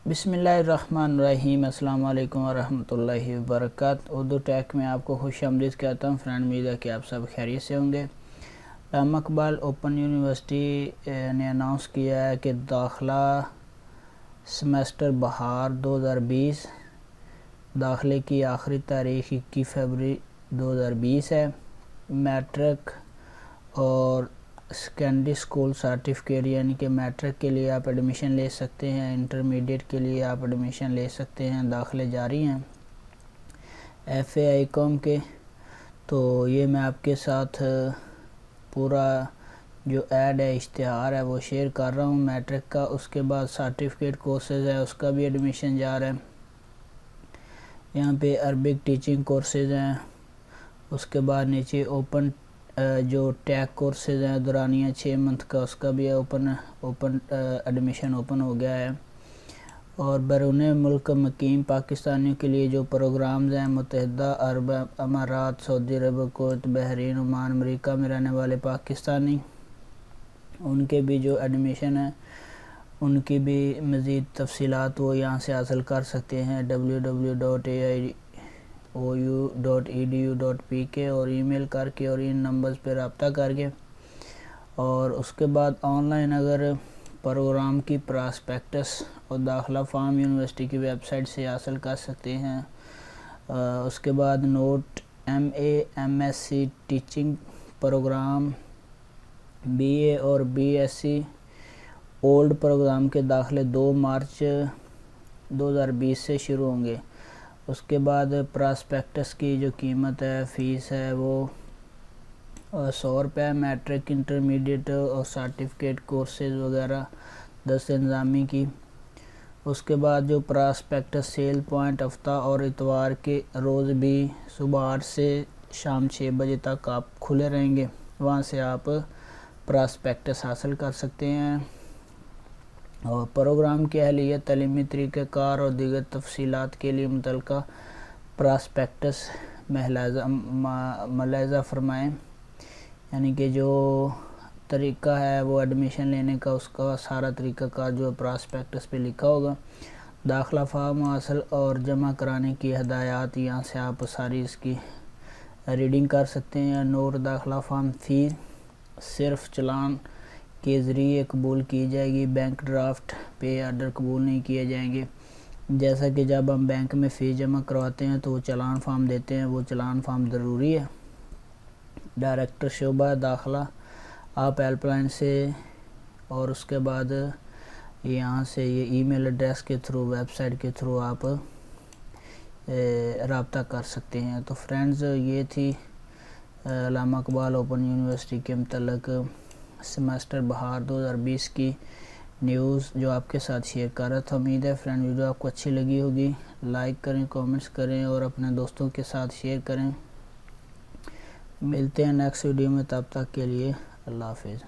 بسم اللہ الرحمن الرحیم۔ السلام علیکم ورحمۃ اللہ وبرکاتہ۔ اردو ٹیک میں آپ کو خوش آمدید کہتا ہوں۔ فرینڈ، امید ہے کہ آپ سب خیریت سے ہوں گے۔ علامہ اقبال اوپن یونیورسٹی نے اناؤنس کیا ہے کہ داخلہ سیمسٹر بہار 2020 داخلے کی آخری تاریخ 21 فروری 2020 ہے۔ میٹرک اور سیکنڈری سکول سرٹیفکیٹ یعنی کہ میٹرک کے لیے آپ ایڈمیشن لے سکتے ہیں، انٹرمیڈیٹ کے لیے آپ ایڈمیشن لے سکتے ہیں۔ داخلے جاری ہیں ایف اے آئی کام کے۔ تو یہ میں آپ کے ساتھ پورا جو ایڈ ہے، اشتہار ہے، وہ شیئر کر رہا ہوں میٹرک کا۔ اس کے بعد سرٹیفکیٹ کورسز ہے، اس کا بھی ایڈمیشن جا رہا ہے۔ یہاں پہ عربک ٹیچنگ کورسز ہیں۔ اس کے بعد نیچے اوپن جو ٹیک کورسز ہیں دورانیہ 6 منتھ کا، اس کا بھی ایڈمیشن اوپن ہو گیا ہے۔ اور بیرون ملک مقیم پاکستانیوں کے لیے جو پروگرامز ہیں، متحدہ عرب امارات، سعودی عرب، کویت، بحرین، عمان، امریکہ میں رہنے والے پاکستانی، ان کے بھی جو ایڈمیشن ہے، ان کی بھی مزید تفصیلات وہ یہاں سے حاصل کر سکتے ہیں www.aiou.edu.pk اور ای میل کر کے اور ان نمبرز پہ رابطہ کر کے۔ اور اس کے بعد آن لائن اگر پروگرام کی پراسپیکٹس اور داخلہ فارم یونیورسٹی کی ویب سائٹ سے حاصل کر سکتے ہیں۔ اس کے بعد note MA/MSc teaching programme, BA اور BSc اولڈ پروگرام کے داخلے 2 مارچ 2020 سے شروع ہوں گے۔ اس کے بعد پراسپیکٹس کی جو قیمت ہے، فیس ہے، وہ 100 روپے۔ میٹرک، انٹرمیڈیٹ اور سرٹیفکیٹ کورسز وغیرہ 10 نظامی کی۔ اس کے بعد جو پراسپیکٹس سیل پوائنٹ ہفتہ اور اتوار کے روز بھی صبح 8 سے شام 6 بجے تک آپ کھلے رہیں گے، وہاں سے آپ پراسپیکٹس حاصل کر سکتے ہیں۔ اور پروگرام کی اہلیت، تعلیمی طریقہ کار اور دیگر تفصیلات کے لیے متعلقہ پراسپیکٹس ملاحظہ فرمائیں۔ یعنی کہ جو طریقہ ہے وہ ایڈمیشن لینے کا، اس کا سارا طریقہ کار جو پراسپیکٹس پہ لکھا ہوگا۔ داخلہ فارم حاصل اور جمع کرانے کی ہدایات، یہاں سے آپ ساری اس کی ریڈنگ کر سکتے ہیں۔ نوٹ: داخلہ فارم فی صرف چلان کے ذریعے قبول کی جائے گی، بینک ڈرافٹ پے آرڈر قبول نہیں کیے جائیں گے۔ جیسا کہ جب ہم بینک میں فیس جمع کرواتے ہیں تو وہ چلان فارم دیتے ہیں، وہ چلان فارم ضروری ہے۔ ڈائریکٹر شعبہ داخلہ، آپ ہیلپ لائن سے اور اس کے بعد یہاں سے یہ ای میل ایڈریس کے تھرو، ویب سائٹ کے تھرو آپ رابطہ کر سکتے ہیں۔ تو فرینڈز، یہ تھی علامہ اقبال اوپن یونیورسٹی کے متعلق سیمسٹر بہار 2020 کی نیوز جو آپ کے ساتھ شیئر کر رہا تھا۔ امید ہے فرینڈ ویڈیو آپ کو اچھی لگی ہوگی۔ لائک کریں، کامنٹس کریں اور اپنے دوستوں کے ساتھ شیئر کریں۔ ملتے ہیں نیکسٹ ویڈیو میں، تب تک کے لیے اللہ حافظ۔